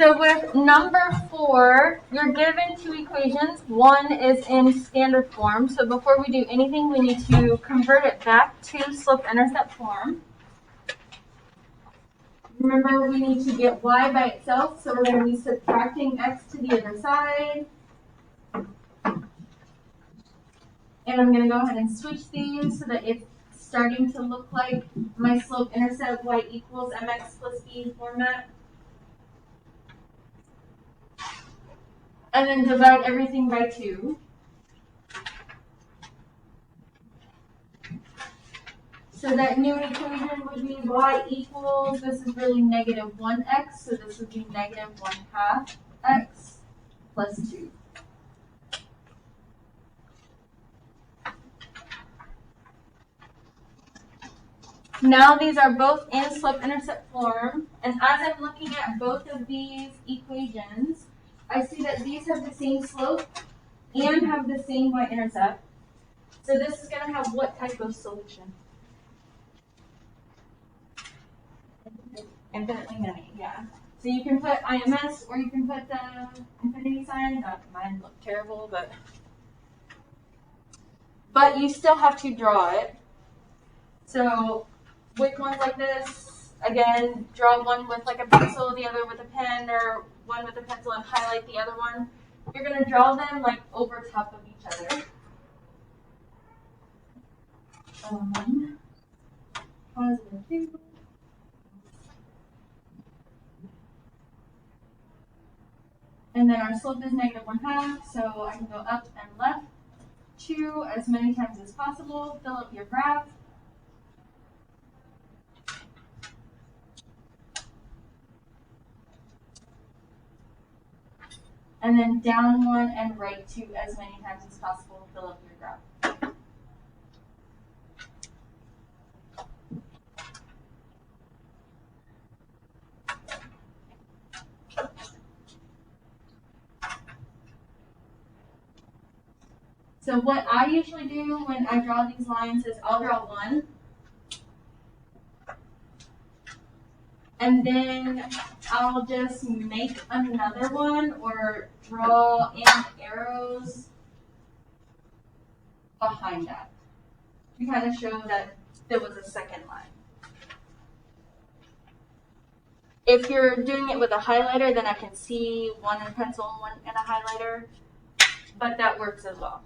So with number 4, you're given two equations. One is in standard form. So before we do anything, we need to convert it back to slope-intercept form. Remember, we need to get y by itself, so we're going to be subtracting x to the other side. And I'm going to go ahead and switch these so that it's starting to look like my slope-intercept y equals mx plus b format. And then divide everything by 2. So that new equation would be y equals, this is really negative 1x, so this would be negative 1/2 x plus 2. Now these are both in slope-intercept form, and as I'm looking at both of these equations, I see that these have the same slope and have the same y-intercept. So this is going to have what type of solution? Infinitely many, yeah. So you can put IMS or you can put the infinity sign. Mine look terrible, but you still have to draw it. So with ones like this, again, draw one with like a pencil, the other with a pen, or one with a pencil and highlight the other one. You're going to draw them like over top of each other. Positive 2. And then our slope is negative 1/2, so I can go up and left 2 as many times as possible. Fill up your graph. And then down 1 and right 2 as many times as possible. Fill up your graph. So what I usually do when I draw these lines is I'll draw one. And then I'll just make another one or draw in arrows behind that to kind of show that there was a second line. If you're doing it with a highlighter, then I can see one in pencil and one in a highlighter, but that works as well.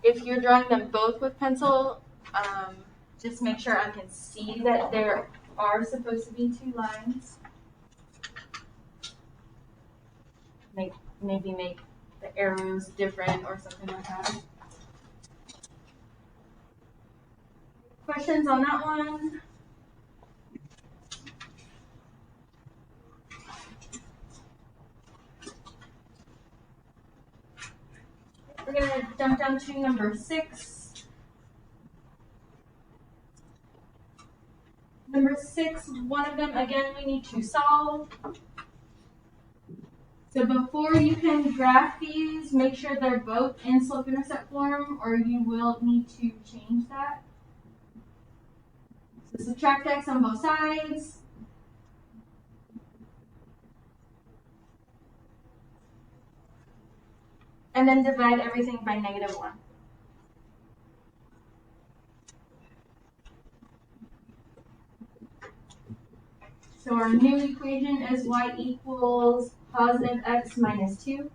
If you're drawing them both with pencil, just make sure I can see that there are supposed to be 2 lines. Maybe make the arrows different or something like that. Questions on that one? We're going to jump down to number 6. Number 6, one of them, again, we need to solve. So before you can graph these, make sure they're both in slope-intercept form, or you will need to change that. So subtract x on both sides. And then divide everything by negative 1. So our new equation is y equals positive x minus 2.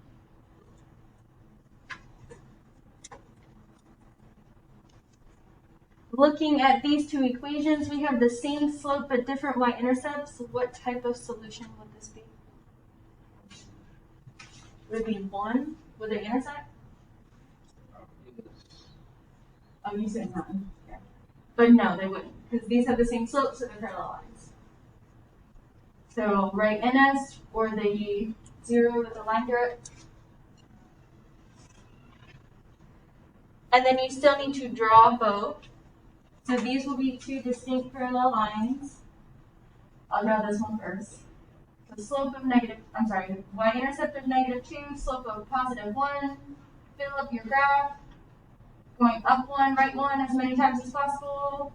Looking at these two equations, we have the same slope but different y-intercepts. What type of solution would this be? Would it be 1? Would they intersect? Oh, you said none. Yeah. But no, they wouldn't, because these have the same slope, so they're parallel lines. So write NS or the 0 with a line through it. And then you still need to draw both. So these will be 2 distinct parallel lines. I'll draw this one first. The slope of y-intercept of negative 2, slope of positive 1. Fill up your graph. Going up 1, right 1 as many times as possible.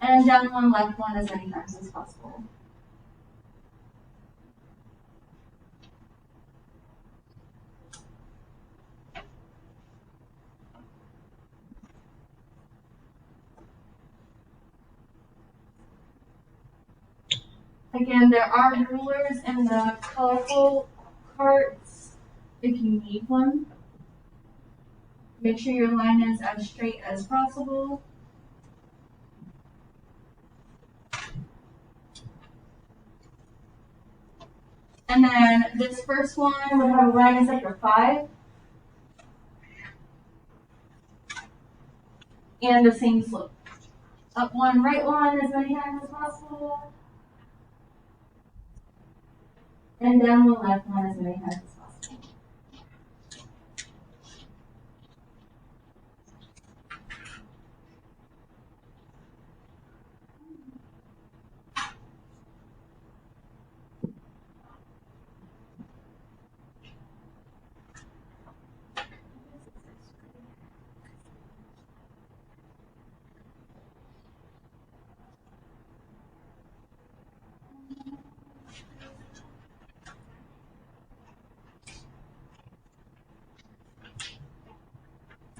And down one, left one as many times as possible. Again, there are rulers in the colorful carts if you need one. Make sure your line is as straight as possible. And then this first one, we have a line in sector 5. And the same slope. Up one, right one as many times as possible. And down the left one as many times as possible.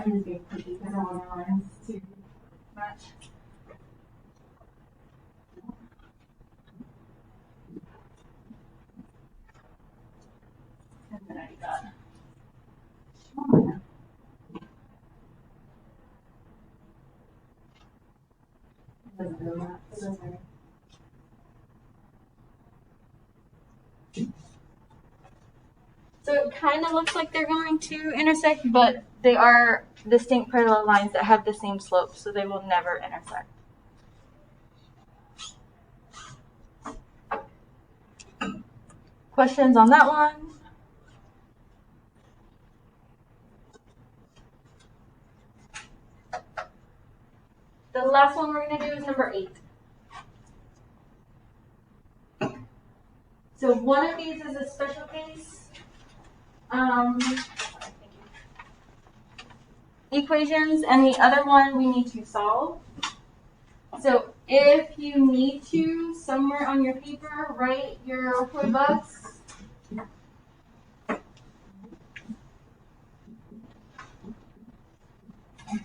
I'm just being picky because I want my lines to match. And then I got it doesn't really matter. It doesn't matter. So it kind of looks like they're going to intersect, but they are distinct parallel lines that have the same slope, so they will never intersect. Questions on that one? The last one we're going to do is number 8. So one of these is a special case equations, and the other one we need to solve. So if you need to, somewhere on your paper, write your bucks.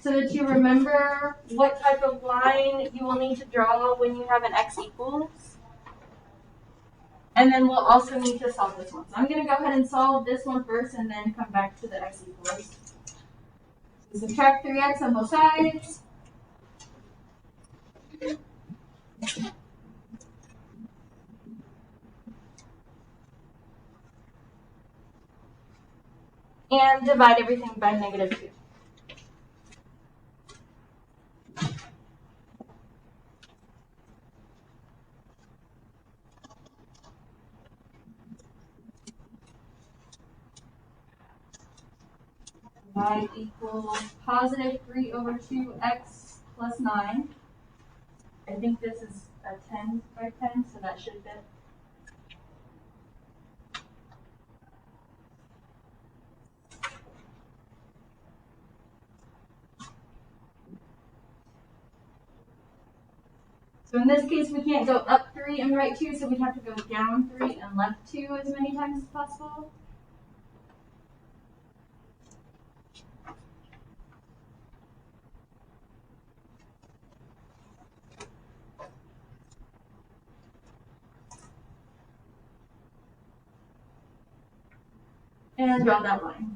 So that you remember what type of line you will need to draw when you have an x equals. And then we'll also need to solve this one. So I'm going to go ahead and solve this one first and then come back to the x equals. So subtract 3x on both sides. And divide everything by -2. Y equals positive 3 over 2x plus 9. I think this is a 10 by 10, so that should fit. So in this case, we can't go up 3 and right 2, so we'd have to go down 3 and left 2 as many times as possible. And draw that line.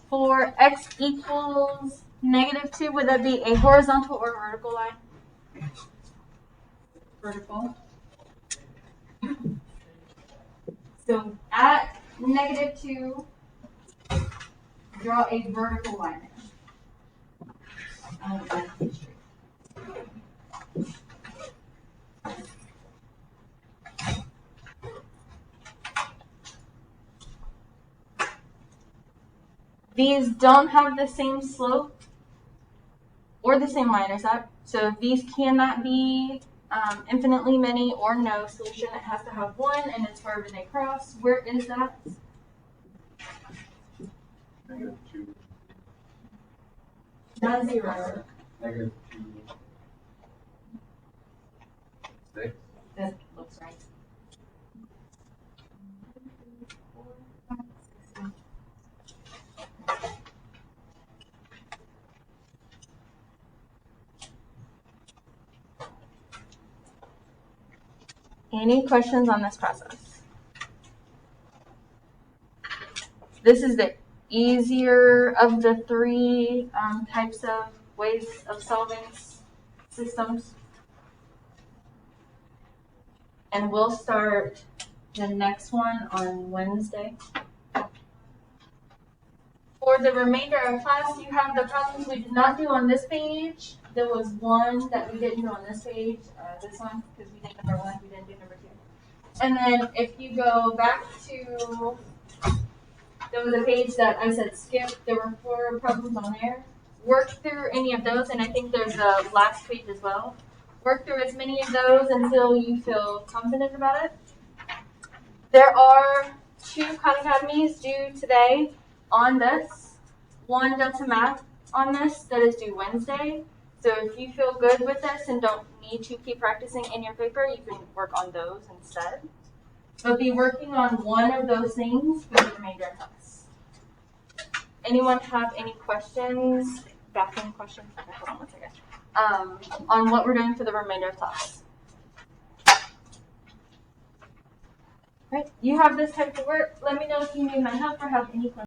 For x equals -2, would that be a horizontal or a vertical line? Vertical. So at -2, draw a vertical line. These don't have the same slope or the same line intercept. So these cannot be infinitely many or no solution. It has to have one, and it's wherever they cross. Where is that? -2. Not 0. -2. 6. That looks right. Any questions on this process? This is the easier of the three types of ways of solving systems. And we'll start the next one on Wednesday. For the remainder of class, you have the problems we did not do on this page. There was one that we didn't do on this page, this one, because we did number 1, we didn't do number 2. And then if you go back to, there was a page that I said skip, there were 4 problems on there. Work through any of those, and I think there's a last page as well. Work through as many of those until you feel confident about it. There are 2 Khan Academies due today on this. 1 Delta Math on this that is due Wednesday. So if you feel good with this and don't need to keep practicing in your paper, you can work on those instead. But be working on one of those things for the remainder of class. Anyone have any questions? Bathroom questions? Okay, hold on one second. On what we're doing for the remainder of class. Right, you have this type of work. Let me know if you need my help or have any questions.